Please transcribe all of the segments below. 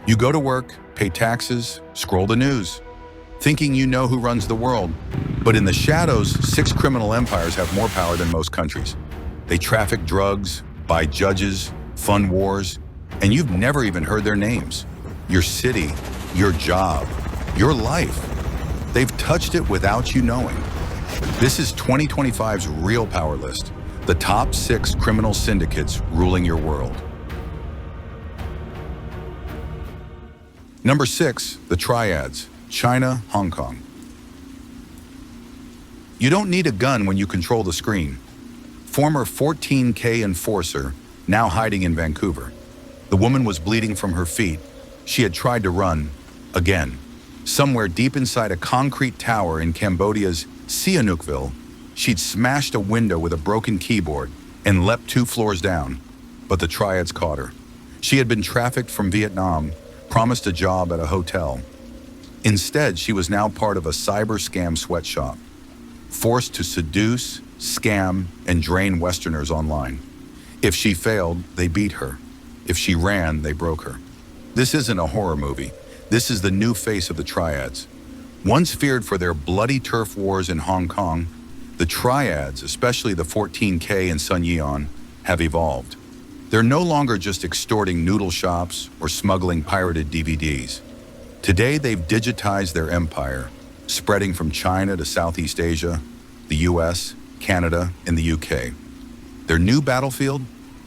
You go to work, pay taxes, scroll the news, thinking you know who runs the world. But in the shadows, 6 criminal empires have more power than most countries. They traffic drugs, buy judges, fund wars, and you've never even heard their names. Your city, your job, your life. They've touched it without you knowing. This is 2025's Real Power List, the top 6 criminal syndicates ruling your world. Number 6, the Triads, China, Hong Kong. You don't need a gun when you control the screen. Former 14K enforcer, now hiding in Vancouver. The woman was bleeding from her feet. She had tried to run, again. Somewhere deep inside a concrete tower in Cambodia's Sihanoukville, she'd smashed a window with a broken keyboard and leapt 2 floors down. But the Triads caught her. She had been trafficked from Vietnam, promised a job at a hotel. Instead, she was now part of a cyber scam sweatshop, forced to seduce, scam, and drain Westerners online. If she failed, they beat her. If she ran, they broke her. This isn't a horror movie. This is the new face of the Triads. Once feared for their bloody turf wars in Hong Kong, the Triads, especially the 14K and Sun Yeon, have evolved. They're no longer just extorting noodle shops or smuggling pirated DVDs. Today, they've digitized their empire, spreading from China to Southeast Asia, the US, Canada, and the UK. Their new battlefield?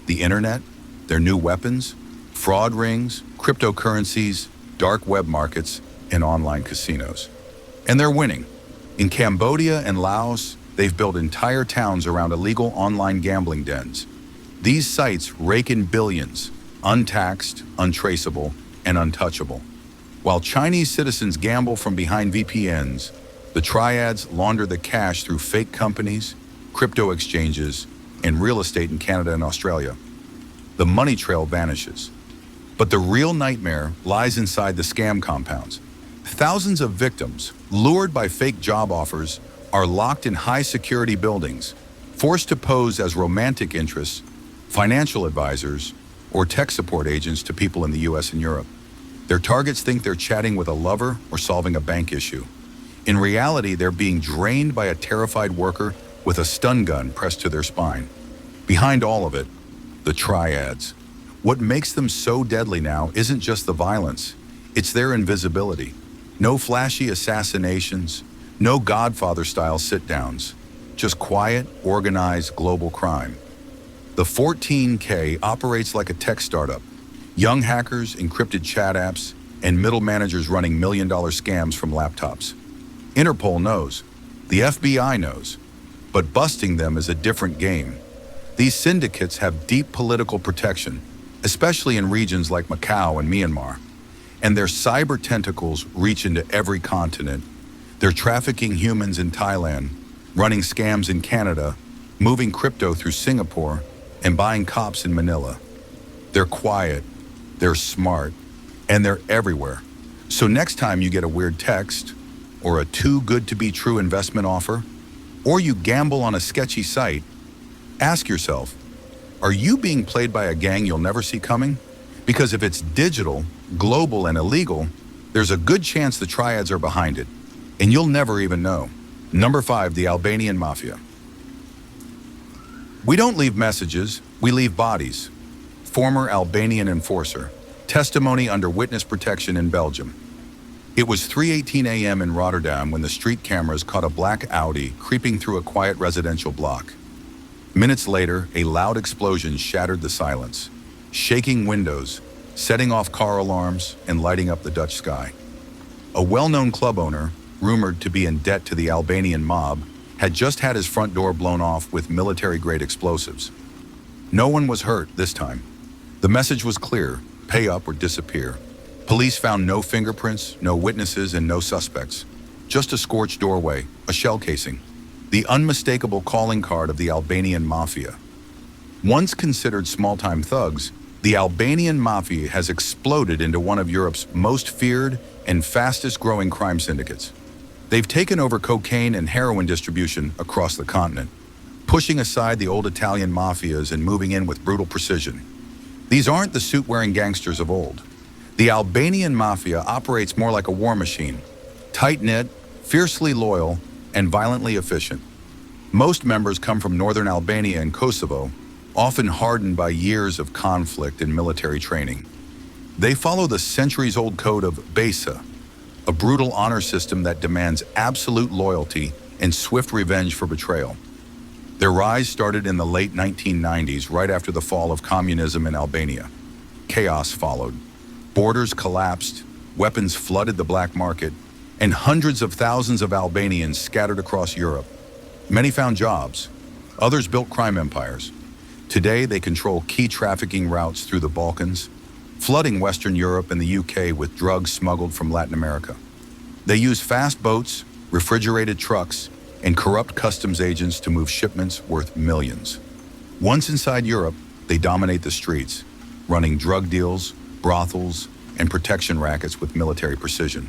The internet. Their new weapons? Fraud rings, cryptocurrencies, dark web markets, and online casinos. And they're winning. In Cambodia and Laos, they've built entire towns around illegal online gambling dens. These sites rake in billions, untaxed, untraceable, and untouchable. While Chinese citizens gamble from behind VPNs, the Triads launder the cash through fake companies, crypto exchanges, and real estate in Canada and Australia. The money trail vanishes. But the real nightmare lies inside the scam compounds. Thousands of victims, lured by fake job offers, are locked in high-security buildings, forced to pose as romantic interests, financial advisors, or tech support agents to people in the US and Europe. Their targets think they're chatting with a lover or solving a bank issue. In reality, they're being drained by a terrified worker with a stun gun pressed to their spine. Behind all of it, the Triads. What makes them so deadly now isn't just the violence, it's their invisibility. No flashy assassinations, no Godfather-style sit-downs, just quiet, organized global crime. The 14K operates like a tech startup. Young hackers, encrypted chat apps, and middle managers running million-dollar scams from laptops. Interpol knows. The FBI knows. But busting them is a different game. These syndicates have deep political protection, especially in regions like Macau and Myanmar. And their cyber tentacles reach into every continent. They're trafficking humans in Thailand, running scams in Canada, moving crypto through Singapore, and buying cops in Manila. They're quiet, they're smart, and they're everywhere. So next time you get a weird text, or a too good to be true investment offer, or you gamble on a sketchy site, ask yourself, are you being played by a gang you'll never see coming? Because if it's digital, global, and illegal, there's a good chance the Triads are behind it, and you'll never even know. Number 5, the Albanian Mafia. We don't leave messages, we leave bodies. Former Albanian enforcer. Testimony under witness protection in Belgium. It was 3:18 a.m. in Rotterdam when the street cameras caught a black Audi creeping through a quiet residential block. Minutes later, a loud explosion shattered the silence, shaking windows, setting off car alarms, and lighting up the Dutch sky. A well-known club owner, rumored to be in debt to the Albanian mob, had just had his front door blown off with military-grade explosives. No one was hurt this time. The message was clear: pay up or disappear. Police found no fingerprints, no witnesses, and no suspects. Just a scorched doorway, a shell casing. The unmistakable calling card of the Albanian Mafia. Once considered small-time thugs, the Albanian Mafia has exploded into one of Europe's most feared and fastest-growing crime syndicates. They've taken over cocaine and heroin distribution across the continent, pushing aside the old Italian mafias and moving in with brutal precision. These aren't the suit-wearing gangsters of old. The Albanian Mafia operates more like a war machine, tight-knit, fiercely loyal, and violently efficient. Most members come from northern Albania and Kosovo, often hardened by years of conflict and military training. They follow the centuries-old code of Besa, a brutal honor system that demands absolute loyalty and swift revenge for betrayal. Their rise started in the late 1990s, right after the fall of communism in Albania. Chaos followed. Borders collapsed, weapons flooded the black market, and hundreds of thousands of Albanians scattered across Europe. Many found jobs. Others built crime empires. Today, they control key trafficking routes through the Balkans, flooding Western Europe and the UK with drugs smuggled from Latin America. They use fast boats, refrigerated trucks, and corrupt customs agents to move shipments worth millions. Once inside Europe, they dominate the streets, running drug deals, brothels, and protection rackets with military precision.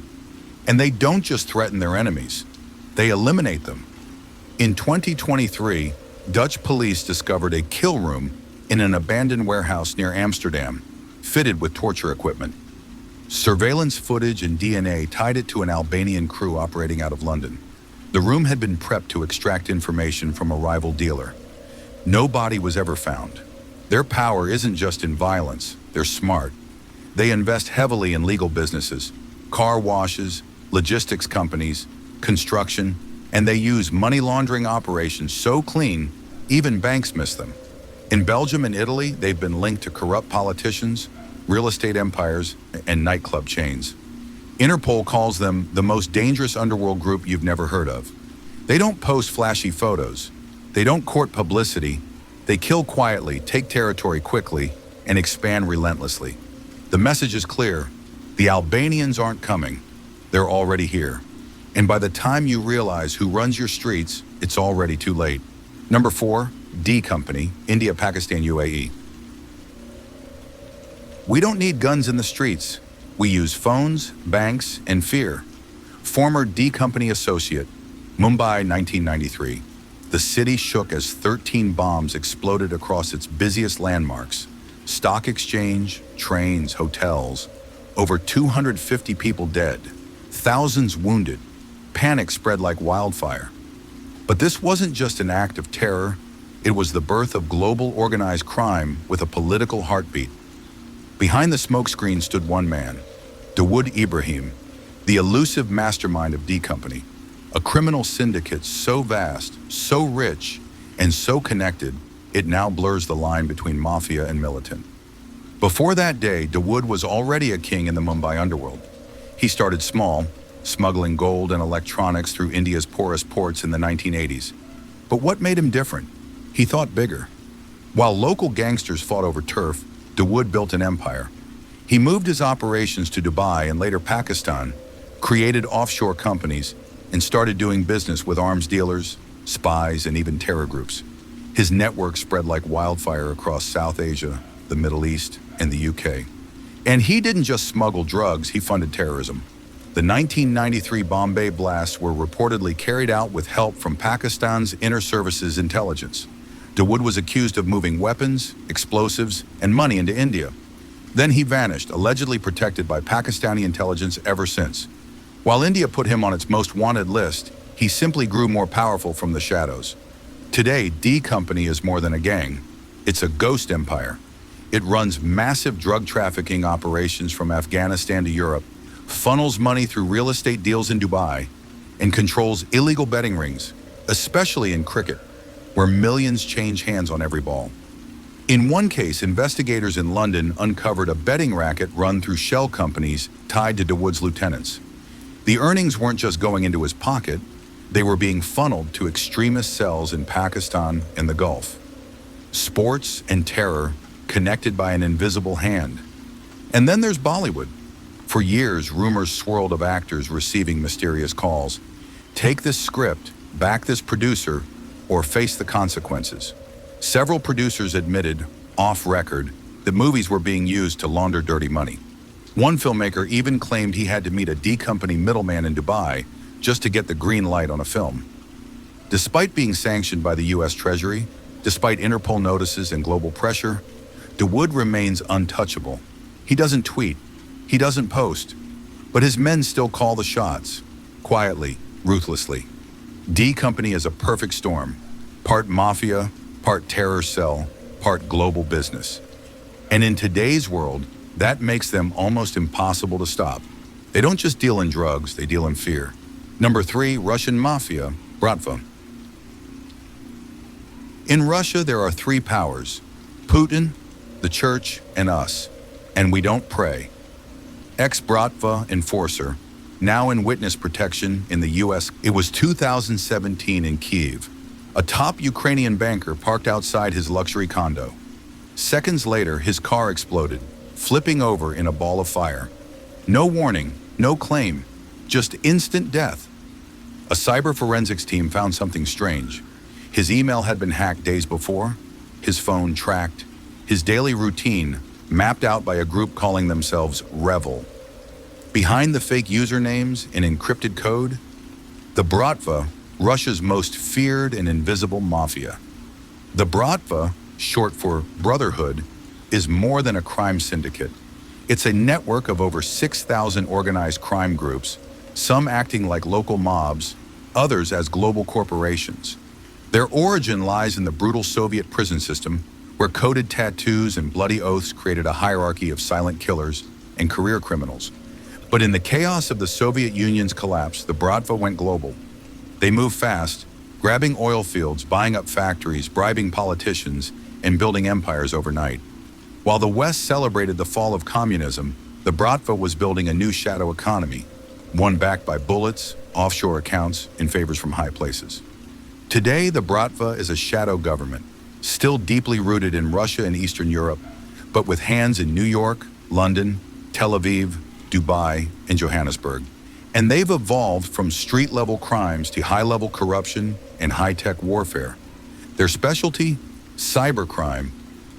And they don't just threaten their enemies, they eliminate them. In 2023, Dutch police discovered a kill room in an abandoned warehouse near Amsterdam, fitted with torture equipment. Surveillance footage and DNA tied it to an Albanian crew operating out of London. The room had been prepped to extract information from a rival dealer. No body was ever found. Their power isn't just in violence, they're smart. They invest heavily in legal businesses, car washes, logistics companies, construction, and they use money laundering operations so clean, even banks miss them. In Belgium and Italy, they've been linked to corrupt politicians, real estate empires, and nightclub chains. Interpol calls them the most dangerous underworld group you've never heard of. They don't post flashy photos. They don't court publicity. They kill quietly, take territory quickly, and expand relentlessly. The message is clear. The Albanians aren't coming. They're already here. And by the time you realize who runs your streets, it's already too late. Number 4, D Company, India, Pakistan, UAE. We don't need guns in the streets. We use phones, banks, and fear. Former D Company associate, Mumbai, 1993. The city shook as 13 bombs exploded across its busiest landmarks. Stock exchange, trains, hotels. Over 250 people dead, thousands wounded. Panic spread like wildfire. But this wasn't just an act of terror. It was the birth of global organized crime with a political heartbeat. Behind the smokescreen stood one man, Dawood Ibrahim, the elusive mastermind of D Company, a criminal syndicate so vast, so rich, and so connected, it now blurs the line between mafia and militant. Before that day, Dawood was already a king in the Mumbai underworld. He started small, smuggling gold and electronics through India's poorest ports in the 1980s. But what made him different? He thought bigger. While local gangsters fought over turf, Dawood built an empire. He moved his operations to Dubai and later Pakistan, created offshore companies, and started doing business with arms dealers, spies, and even terror groups. His network spread like wildfire across South Asia, the Middle East, and the UK. And he didn't just smuggle drugs, he funded terrorism. The 1993 Bombay blasts were reportedly carried out with help from Pakistan's Inter Services Intelligence. Dawood was accused of moving weapons, explosives, and money into India. Then he vanished, allegedly protected by Pakistani intelligence ever since. While India put him on its most wanted list, he simply grew more powerful from the shadows. Today, D Company is more than a gang. It's a ghost empire. It runs massive drug trafficking operations from Afghanistan to Europe, funnels money through real estate deals in Dubai, and controls illegal betting rings, especially in cricket, where millions change hands on every ball. In one case, investigators in London uncovered a betting racket run through shell companies tied to Dawood's lieutenants. The earnings weren't just going into his pocket, they were being funneled to extremist cells in Pakistan and the Gulf. Sports and terror connected by an invisible hand. And then there's Bollywood. For years, rumors swirled of actors receiving mysterious calls. Take this script, back this producer, or face the consequences. Several producers admitted, off record, that movies were being used to launder dirty money. One filmmaker even claimed he had to meet a D Company middleman in Dubai just to get the green light on a film. Despite being sanctioned by the US Treasury, despite Interpol notices and global pressure, Dawood remains untouchable. He doesn't tweet. He doesn't post, but his men still call the shots, quietly, ruthlessly. D Company is a perfect storm, part mafia, part terror cell, part global business. And in today's world, that makes them almost impossible to stop. They don't just deal in drugs, they deal in fear. Number 3, Russian Mafia, Bratva. In Russia, there are 3 powers: Putin, the church, and us. And we don't pray. Ex-Bratva enforcer, now in witness protection in the US. It was 2017 in Kyiv. A top Ukrainian banker parked outside his luxury condo. Seconds later, his car exploded, flipping over in a ball of fire. No warning, no claim, just instant death. A cyber forensics team found something strange. His email had been hacked days before, his phone tracked, his daily routine mapped out by a group calling themselves Revel. Behind the fake usernames and encrypted code, the Bratva, Russia's most feared and invisible mafia. The Bratva, short for Brotherhood, is more than a crime syndicate. It's a network of over 6,000 organized crime groups, some acting like local mobs, others as global corporations. Their origin lies in the brutal Soviet prison system, where coded tattoos and bloody oaths created a hierarchy of silent killers and career criminals. But in the chaos of the Soviet Union's collapse, the Bratva went global. They moved fast, grabbing oil fields, buying up factories, bribing politicians, and building empires overnight. While the West celebrated the fall of communism, the Bratva was building a new shadow economy, one backed by bullets, offshore accounts, and favors from high places. Today, the Bratva is a shadow government, still deeply rooted in Russia and Eastern Europe, but with hands in New York, London, Tel Aviv, Dubai, and Johannesburg. And they've evolved from street-level crimes to high-level corruption and high-tech warfare. Their specialty? Cybercrime.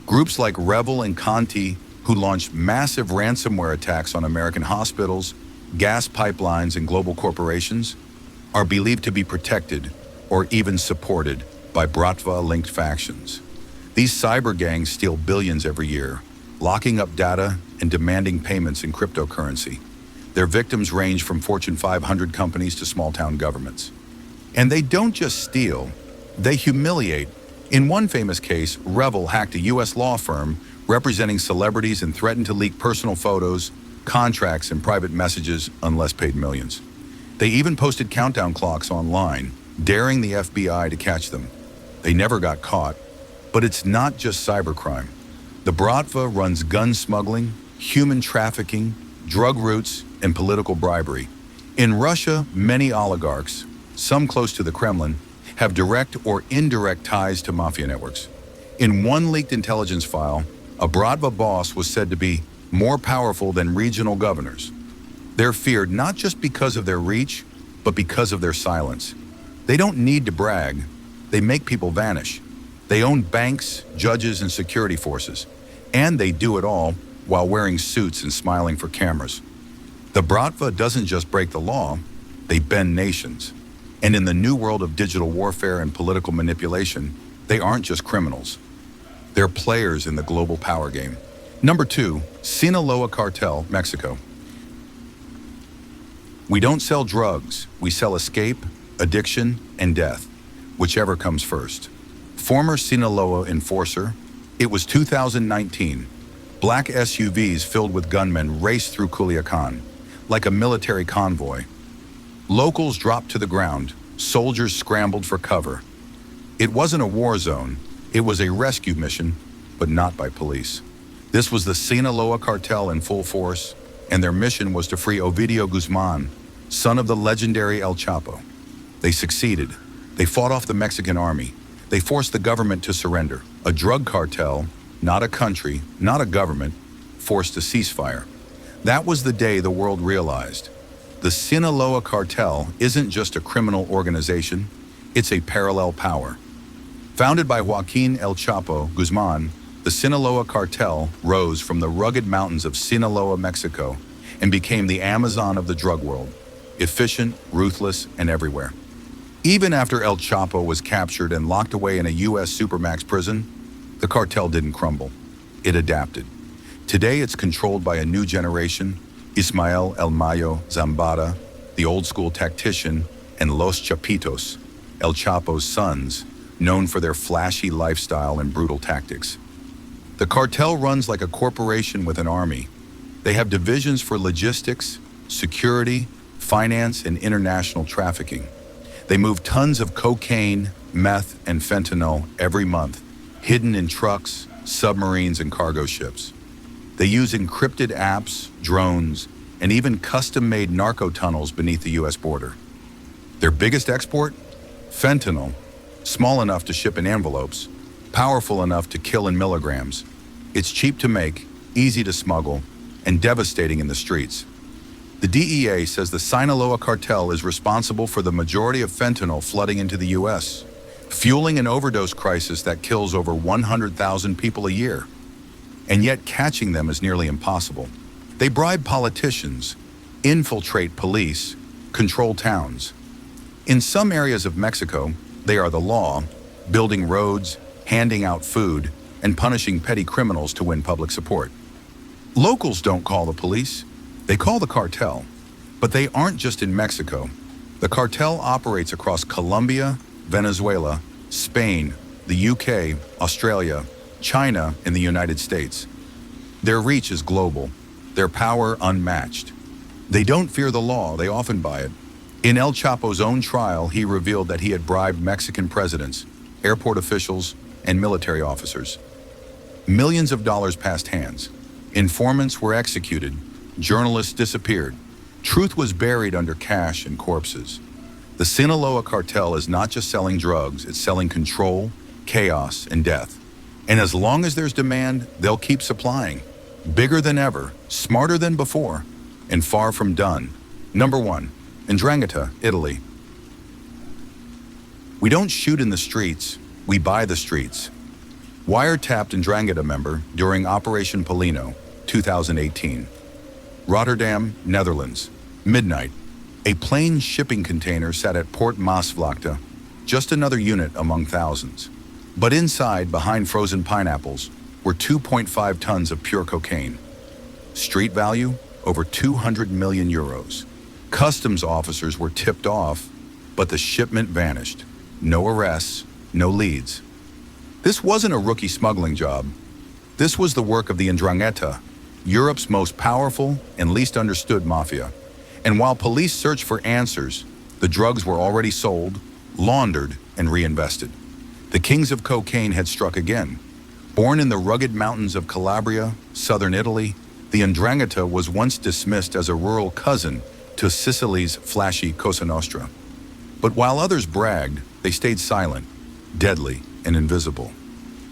Groups like Revel and Conti, who launched massive ransomware attacks on American hospitals, gas pipelines, and global corporations, are believed to be protected or even supported by Bratva-linked factions. These cyber gangs steal billions every year, locking up data and demanding payments in cryptocurrency. Their victims range from Fortune 500 companies to small-town governments. And they don't just steal, they humiliate. In one famous case, Revel hacked a US law firm representing celebrities and threatened to leak personal photos, contracts, and private messages unless paid millions. They even posted countdown clocks online, daring the FBI to catch them. They never got caught. But it's not just cybercrime. The Bratva runs gun smuggling, human trafficking, drug routes, and political bribery. In Russia, many oligarchs, some close to the Kremlin, have direct or indirect ties to mafia networks. In one leaked intelligence file, a Bratva boss was said to be more powerful than regional governors. They're feared not just because of their reach, but because of their silence. They don't need to brag. They make people vanish. They own banks, judges, and security forces. And they do it all while wearing suits and smiling for cameras. The Bratva doesn't just break the law, they bend nations. And in the new world of digital warfare and political manipulation, they aren't just criminals. They're players in the global power game. Number 2, Sinaloa Cartel, Mexico. We don't sell drugs, we sell escape, addiction, and death, whichever comes first. Former Sinaloa enforcer, it was 2019. Black SUVs filled with gunmen raced through Culiacan, like a military convoy. Locals dropped to the ground, soldiers scrambled for cover. It wasn't a war zone, it was a rescue mission, but not by police. This was the Sinaloa Cartel in full force, and their mission was to free Ovidio Guzman, son of the legendary El Chapo. They succeeded. They fought off the Mexican army. They forced the government to surrender. A drug cartel, not a country, not a government, forced a ceasefire. That was the day the world realized. The Sinaloa Cartel isn't just a criminal organization, it's a parallel power. Founded by Joaquin El Chapo Guzman, the Sinaloa Cartel rose from the rugged mountains of Sinaloa, Mexico, and became the Amazon of the drug world, efficient, ruthless, and everywhere. Even after El Chapo was captured and locked away in a U.S. supermax prison, the cartel didn't crumble. It adapted. Today it's controlled by a new generation, Ismael El Mayo Zambada, the old-school tactician, and Los Chapitos, El Chapo's sons, known for their flashy lifestyle and brutal tactics. The cartel runs like a corporation with an army. They have divisions for logistics, security, finance, and international trafficking. They move tons of cocaine, meth, and fentanyl every month, hidden in trucks, submarines, and cargo ships. They use encrypted apps, drones, and even custom-made narco tunnels beneath the US border. Their biggest export? Fentanyl, small enough to ship in envelopes, powerful enough to kill in milligrams. It's cheap to make, easy to smuggle, and devastating in the streets. The DEA says the Sinaloa cartel is responsible for the majority of fentanyl flooding into the US, fueling an overdose crisis that kills over 100,000 people a year. And yet catching them is nearly impossible. They bribe politicians, infiltrate police, control towns. In some areas of Mexico, they are the law, building roads, handing out food, and punishing petty criminals to win public support. Locals don't call the police, they call the cartel. But they aren't just in Mexico. The cartel operates across Colombia, Venezuela, Spain, the UK, Australia, China, and the United States. Their reach is global, their power unmatched. They don't fear the law, they often buy it. In El Chapo's own trial, he revealed that he had bribed Mexican presidents, airport officials, and military officers. Millions of dollars passed hands. Informants were executed. Journalists disappeared. Truth was buried under cash and corpses. The Sinaloa cartel is not just selling drugs, it's selling control, chaos, and death. And as long as there's demand, they'll keep supplying. Bigger than ever, smarter than before, and far from done. Number 1, Ndrangheta, Italy. We don't shoot in the streets, we buy the streets. Wiretapped Ndrangheta member during Operation Polino, 2018. Rotterdam, Netherlands. Midnight. A plane shipping container sat at Port Maasvlakte, just another unit among thousands. But inside, behind frozen pineapples, were 2.5 tons of pure cocaine. Street value? Over 200 million euros. Customs officers were tipped off, but the shipment vanished. No arrests, no leads. This wasn't a rookie smuggling job. This was the work of the Ndrangheta, Europe's most powerful and least understood mafia. And while police searched for answers, the drugs were already sold, laundered, and reinvested. The kings of cocaine had struck again. Born in the rugged mountains of Calabria, southern Italy, the Ndrangheta was once dismissed as a rural cousin to Sicily's flashy Cosa Nostra. But while others bragged, they stayed silent, deadly, and invisible.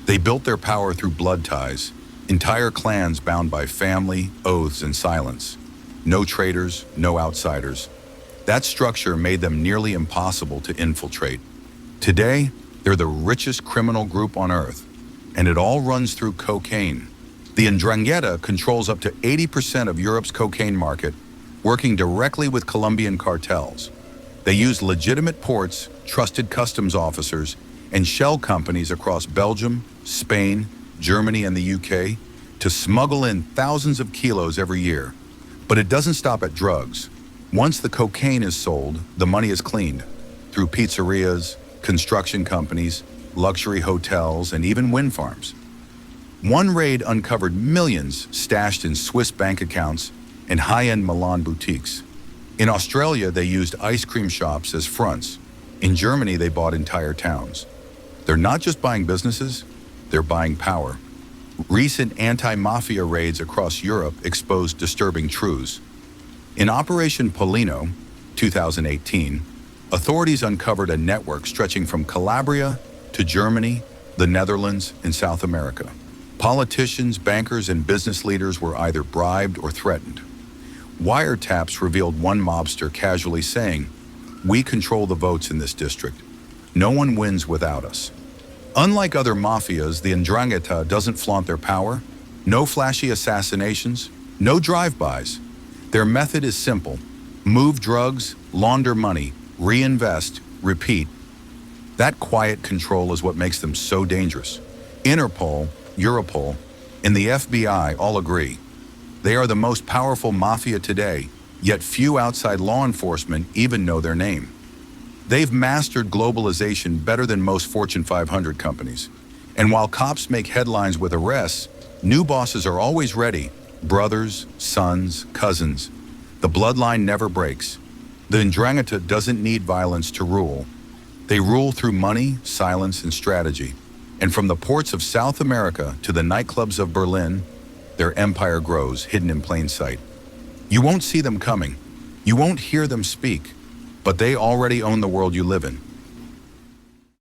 They built their power through blood ties, entire clans bound by family, oaths, and silence. No traitors, no outsiders. That structure made them nearly impossible to infiltrate. Today, they're the richest criminal group on earth, and it all runs through cocaine. The Ndrangheta controls up to 80% of Europe's cocaine market, working directly with Colombian cartels. They use legitimate ports, trusted customs officers, and shell companies across Belgium, Spain, Germany, and the UK to smuggle in thousands of kilos every year. But it doesn't stop at drugs. Once the cocaine is sold, the money is cleaned through pizzerias, construction companies, luxury hotels, and even wind farms. One raid uncovered millions stashed in Swiss bank accounts and high-end Milan boutiques. In Australia, they used ice cream shops as fronts. In Germany, they bought entire towns. They're not just buying businesses, they're buying power. Recent anti-mafia raids across Europe exposed disturbing truths. In Operation Polino, 2018, authorities uncovered a network stretching from Calabria to Germany, the Netherlands, and South America. Politicians, bankers, and business leaders were either bribed or threatened. Wiretaps revealed one mobster casually saying, "We control the votes in this district. No one wins without us." Unlike other mafias, the Ndrangheta doesn't flaunt their power. No flashy assassinations, no drive-bys. Their method is simple. Move drugs, launder money, reinvest, repeat. That quiet control is what makes them so dangerous. Interpol, Europol, and the FBI all agree. They are the most powerful mafia today, yet few outside law enforcement even know their name. They've mastered globalization better than most Fortune 500 companies. And while cops make headlines with arrests, new bosses are always ready. Brothers, sons, cousins. The bloodline never breaks. The Ndrangheta doesn't need violence to rule. They rule through money, silence, and strategy. And from the ports of South America to the nightclubs of Berlin, their empire grows, hidden in plain sight. You won't see them coming. You won't hear them speak. But they already own the world you live in.